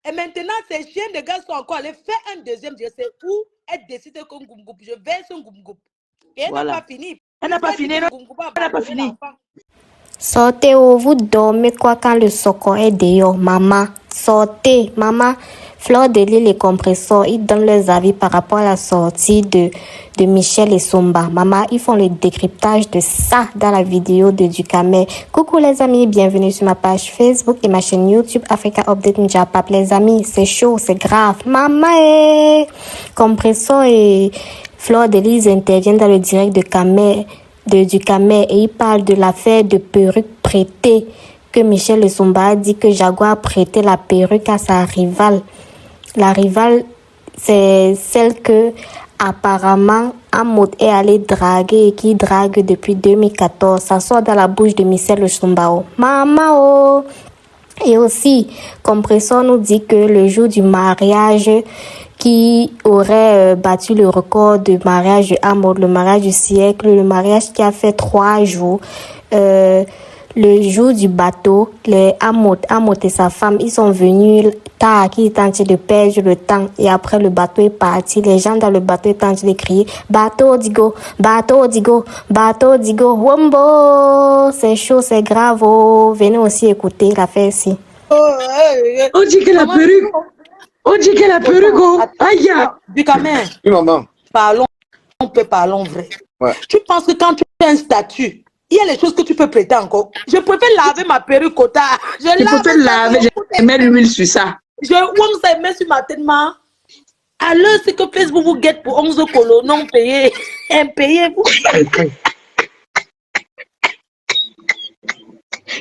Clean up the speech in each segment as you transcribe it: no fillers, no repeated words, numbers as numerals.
Et maintenant, ces chiens de gars sont encore allés faire un deuxième. Je sais où elle décide qu'on goum-goum. Je verse un goum-goum. Et elle n'a pas fini. Elle n'a pas fini, non? Elle n'a pas fini. Sortez où vous dormez quoi quand le socor est dehors, maman. Sortez, maman. Fleur de Lys, les compresseurs, ils donnent leurs avis par rapport à la sortie de Michel et Somba. Maman, ils font le décryptage de ça dans la vidéo de Ducamel. Coucou les amis, bienvenue sur ma page Facebook et ma chaîne YouTube Africa Update N'Djapap. Les amis, c'est chaud, c'est grave. Maman, compresseur et Fleur de Lys interviennent dans le direct de Ducamel et ils parlent de l'affaire de perruque prêtée que Michel et Somba a dit que Jaguar a prêté la perruque à sa rivale. La rivale, c'est celle que apparemment Amod est allé draguer et qui drague depuis 2014. Ça sort dans la bouche de Michel et Somba. Maman, oh! Et aussi, Compressor nous dit que le jour du mariage qui aurait battu le record de mariage de Amod, le mariage du siècle, le mariage qui a fait 3 jours, le jour du bateau, les Amod et sa femme, ils sont venus tard, qui étaient en train de perdre le temps. Et après, le bateau est parti. Les gens dans le bateau étaient en train de crier « Bateau Digo, bateau Digo, bateau Digo, Wombo !» C'est chaud, c'est grave. Oh. Venez aussi écouter l'affaire ici. On dit que la perruque. On dit que la perruque. Oh. Aïe! Ducamel. Oui, maman. Parlons vrai. Ouais. Tu penses que quand tu as un statut, il y a les choses que tu peux prêter encore. Je préfère laver ma perruque au tard. Tu peux laver, je mets l'huile sur ça. Je mets sur ma tête, ma. Alors, c'est que Facebook vous guette pour 11 colos non payés. Impayés, vous.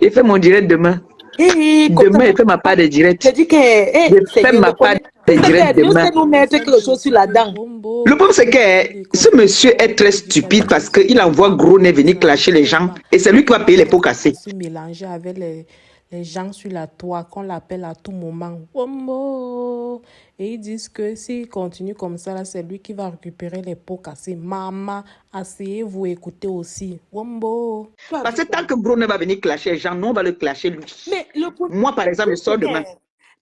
Je fais mon direct demain. Demain, je fais ma part de direct. Je dis que. Je fais ma part de direct demain. Nous mettre quelque chose sur la dent. Le problème, c'est que ce monsieur est très stupide parce qu'il envoie Gros Nez venir clasher les gens et c'est lui qui va payer les pots cassés. Se mélanger avec les gens sur la toit qu'on l'appelle à tout moment. Wombo. Et ils disent que s'il continue comme ça, là, c'est lui qui va récupérer les pots cassés. Maman, asseyez-vous, écoutez aussi. Wombo. Parce que tant que Gros Nez va venir clasher les gens, nous on va le clasher lui. Mais moi, par exemple, je sors demain.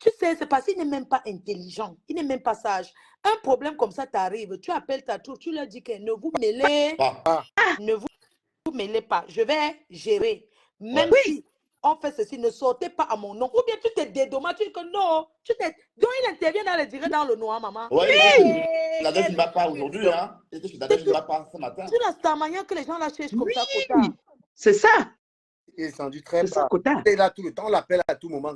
Tu sais, c'est parce qu'il n'est même pas intelligent. Il n'est même pas sage. Un problème comme ça t'arrive, tu appelles ta tour, tu leur dis que ne vous mêlez, ne vous mêlez pas. Je vais gérer. Même si on fait ceci, ne sortez pas à mon nom. Ou bien tu te dédommages, tu dis que non. Donc il intervient dans le direct dans le noir, maman. Oui. La dette ne va pas aujourd'hui, hein. La dette ne va pas ce matin. Tu as la manière que les gens la cherchent comme ça, Kota. C'est ça. Il est descendu très bas. Il est là tout le temps, on l'appelle à tout moment.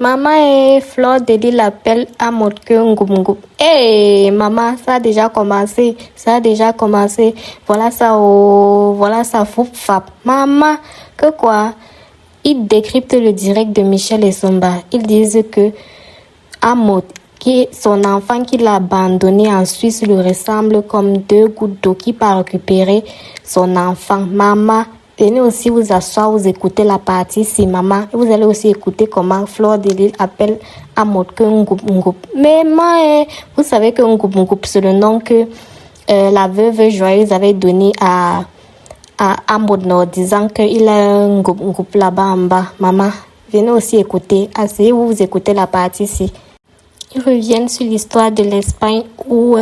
Maman et Fleur de Lys l'appelle à Ngoum. Hey, maman, ça a déjà commencé. Voilà ça, voilà ça, fou fap. Maman, que quoi? Ils décryptent le direct de Michel et Somba. Ils disent que Amod, son enfant qu'il a abandonné en Suisse, lui ressemble comme 2 gouttes d'eau qui part récupérer son enfant. Maman, venez aussi vous asseoir, vous écoutez la partie ici, maman. Vous allez aussi écouter comment Fleur de Lys appelle Amod que Ngoup. Mais moi, vous savez que Ngoup, c'est le nom que la veuve joyeuse avait donné à Amod, disant qu'il a un Ngoup là-bas en bas. Maman, venez aussi écouter. Asseyez-vous, vous écoutez la partie ici. Ils reviennent sur l'histoire de l'Espagne où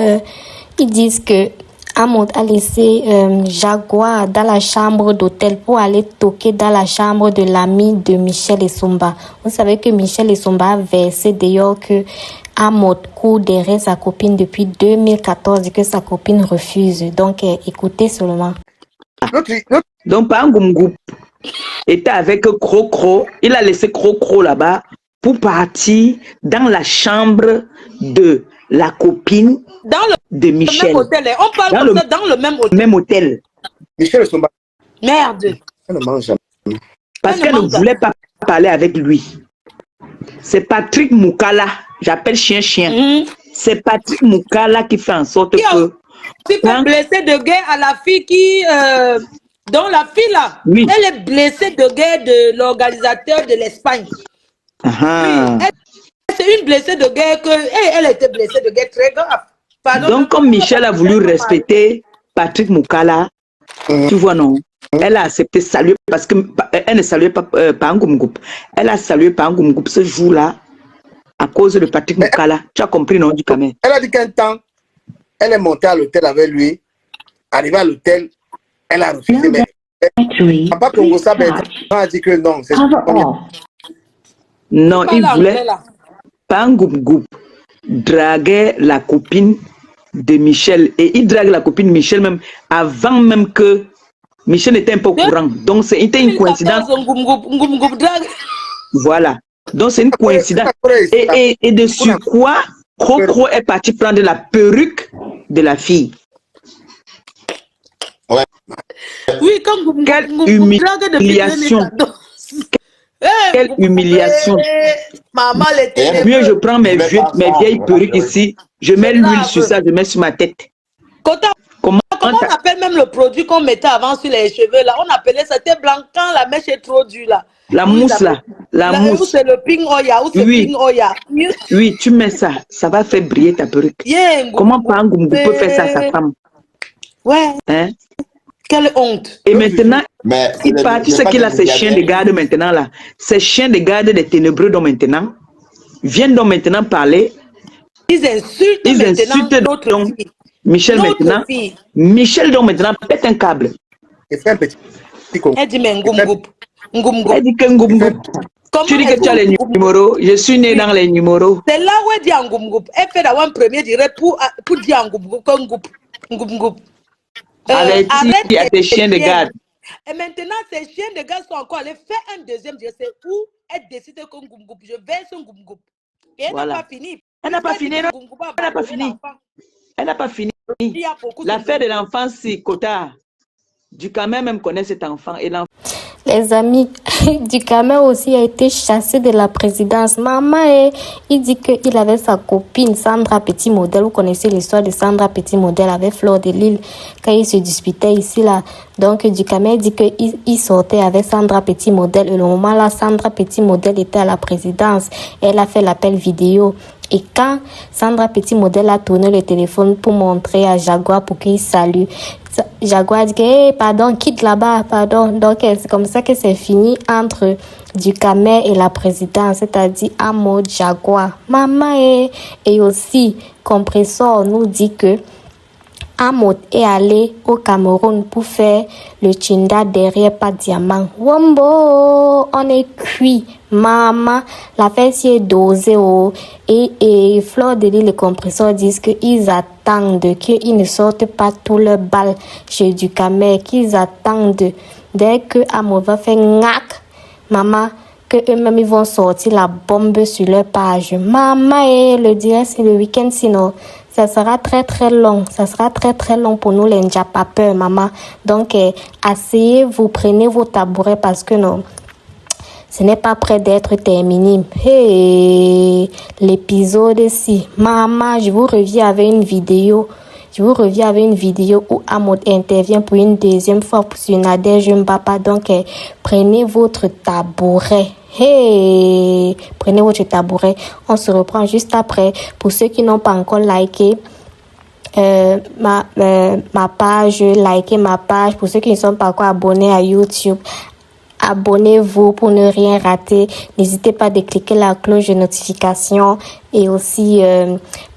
ils disent que Amod a laissé Jaguar dans la chambre d'hôtel pour aller toquer dans la chambre de l'ami de Michel et Somba. Vous savez que Michel et Somba a versé d'ailleurs que Amod court derrière sa copine depuis 2014 et que sa copine refuse. Donc écoutez seulement. Donc pas un Ngoum était avec Cro-Cro. Il a laissé Cro-Cro là-bas pour partir dans la chambre de la copine de Michel. Même hôtel, on parle comme ça dans le même hôtel. Michel et Somba. Merde. Elle ne mange jamais. Parce qu'elle ne voulait pas parler avec lui. C'est Patrick Moukala. J'appelle chien. C'est Patrick Moukala qui fait en sorte que... Tu peux blesser de guerre à la fille qui... dont la fille là, elle est blessée de guerre de l'organisateur de l'Espagne. C'est une blessée de guerre elle était blessée de guerre très grave. Pardon, donc comme Michel a voulu respecter Patrick Moukala, tu vois non, elle a accepté saluer parce que elle ne saluait pas par Ngoum. Elle a salué par Ngoum ce jour-là. à cause de Patrick Mukala. Tu as compris, non, du Camer? Elle a dit qu'un temps, elle est montée à l'hôtel avec lui. Arrivée à l'hôtel, elle a refusé. Mais Papa Congo Bertrand a dit que non. Non, il voulait pas un groupe draguer la copine de Michel. Et il drague la copine de Michel même avant même que Michel n'était un peu au courant. Donc c'était une coïncidence. Voilà. Donc c'est une coïncidence. Et dessus quoi, Crocro est parti prendre la perruque de la fille. Ouais. Oui, comme quelle humiliation. Quelle humiliation. Maman, mieux je prends mes vieilles perruques ici, je mets l'huile sur ça, je mets sur ma tête. Comment on appelle même le produit qu'on mettait avant sur les cheveux là? On appelait ça, c'était blanc quand la mèche est trop dure là. La mousse là, la mousse. Où c'est le ping oya, où c'est ping oya. Oui, tu mets ça, ça va faire briller ta perruque. Comment Pangumbu peut faire ça à sa femme? Ouais. Hein? Quelle honte. Et maintenant, il part, tu sais qu'il a ces chiens de garde maintenant là. Ces chiens de garde des ténébreux donc maintenant viennent donc maintenant parler. Ils insultent donc Michel maintenant. Michel donc maintenant pète un câble. Et fait un petit. Elle dit mais Ngoumgoup. Elle dit que Ngoumgoup. Tu dis que tu as les numéros. Je suis né dans les numéros. C'est là où elle dit Ngoumgoup. Elle fait d'abord un premier direct pour dire Ngoumgoup. Avec il y a des chiens de garde. Et maintenant, ces chiens de garde sont encore allés faire un deuxième. Je sais où elle décide que Ngoumgoup. Je verse Ngoumgoup. Et elle n'a pas fini. Elle n'a pas fini. Elle n'a pas fini. Elle n'a pas fini. L'affaire de l'enfant, c'est Kota. Du Camer même connaît cet enfant. Et les amis, du Camer aussi a été chassé de la présidence. Maman, il dit qu'il avait sa copine Sandra Petit Modèle. Vous connaissez l'histoire de Sandra Petit Modèle avec Fleur de Lille quand ils se disputaient ici là. Donc du Camer dit qu'il sortait avec Sandra Petit Modèle. Et le moment là, Sandra Petit Modèle était à la présidence. Elle a fait l'appel vidéo. Et quand Sandra Petit Modèle a tourné le téléphone pour montrer à Jaguar pour qu'il salue, Jaguar dit que hey, pardon, quitte là-bas, pardon. Donc c'est comme ça que c'est fini entre du Camer et la présidence, c'est-à-dire en mode Jaguar. Maman et aussi Compressor nous dit que Amod est allé au Cameroun pour faire le Chinda derrière pas diamant. Wombo, on est cuit. Maman, la fesse est dosée. Et Fleur de Lille, les compresseurs disent qu'ils attendent qu'ils ne sortent pas tout leur bal chez du Camer, qu'ils attendent dès que Amod va faire ngac. Maman, que eux-mêmes ils vont sortir la bombe sur leur page. Maman, le direct c'est le week-end sinon. Ça sera très très long. Ça sera très très long pour nous les Ndjapapeurs, maman. Donc, asseyez-vous, prenez vos tabourets parce que non, ce n'est pas prêt d'être terminé. Hey, l'épisode-ci. Maman, je vous reviens avec une vidéo. Je vous reviens avec une vidéo où Amod intervient pour une deuxième fois sur Nadège Mbapa. Donc, prenez votre tabouret. Hey, prenez votre tabouret. On se reprend juste après. Pour ceux qui n'ont pas encore liké ma page, likez ma page. Pour ceux qui ne sont pas encore abonnés à YouTube, abonnez-vous pour ne rien rater. N'hésitez pas à cliquer la cloche de notification et aussi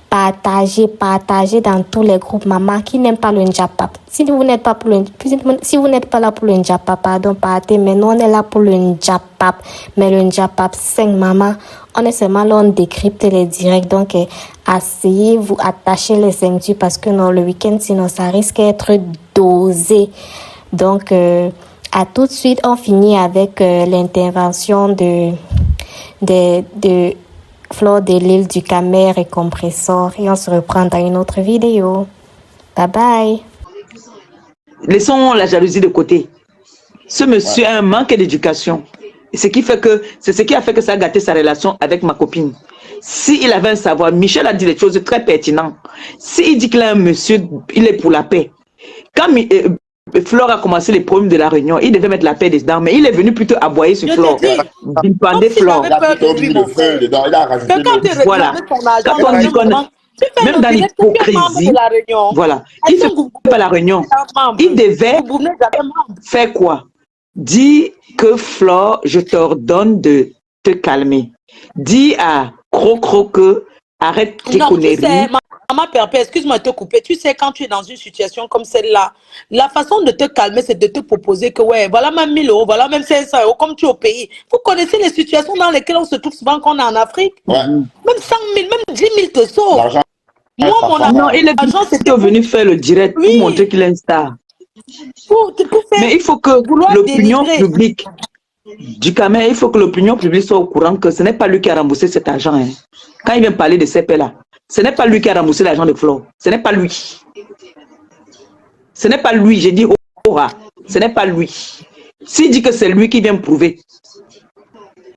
partagez dans tous les groupes maman qui n'aiment pas le Ndjapap. Si vous n'êtes pas là pour le Ndjapap, pardon, partez, mais nous on est là pour le Ndjapap. Mais le Ndjapap 5 maman, on est seulement là, on décrypte les directs. Donc asseyez-vous, attachez les ceintures parce que non, le week-end sinon ça risque d'être dosé. Donc à tout de suite, on finit avec l'intervention de Fleur de Lille, du Camer et Compressor. Et on se reprend dans une autre vidéo. Bye bye. Laissons la jalousie de côté. Ce monsieur a un manque d'éducation. C'est ce qui a fait que ça a gâté sa relation avec ma copine. S'il avait un savoir, Michel a dit des choses très pertinentes. S'il dit qu'il a un monsieur, il est pour la paix. Quand Flore a commencé les problèmes de la réunion, il devait mettre la paix dedans, mais il est venu plutôt aboyer sur Flore. Il pendait Flore. Voilà. Quand on dit qu'on même dans l'hypocrisie, voilà. Il ne fait pas la réunion. Il devait faire quoi? Dis que Flore, je t'ordonne de te calmer. Dis à Croc que arrête tes Non, tu conneries. sais, maman Perpé, excuse-moi de te couper. Tu sais, quand tu es dans une situation comme celle-là, la façon de te calmer, c'est de te proposer que, ouais, voilà même 1000 euros, voilà même 500 euros, comme tu es au pays. Vous connaissez les situations dans lesquelles on se trouve souvent quand on est en Afrique? Ouais. Même 100 000, même 10 000 te sauve. L'argent. Moi, mon Non, il est argent, c'était venu faire le direct Oui. pour montrer qu'il est un star. pour faire Mais il faut que vouloir l'opinion dénigrer. publique du Cameroun, il faut que l'opinion publique soit au courant que ce n'est pas lui qui a remboursé cet argent. Hein. Quand il vient parler de ces paix-là, ce n'est pas lui qui a remboursé l'argent de Flore. Ce n'est pas lui. Ce n'est pas lui. J'ai dit, oh, ce n'est pas lui. S'il dit que c'est lui qui vient prouver,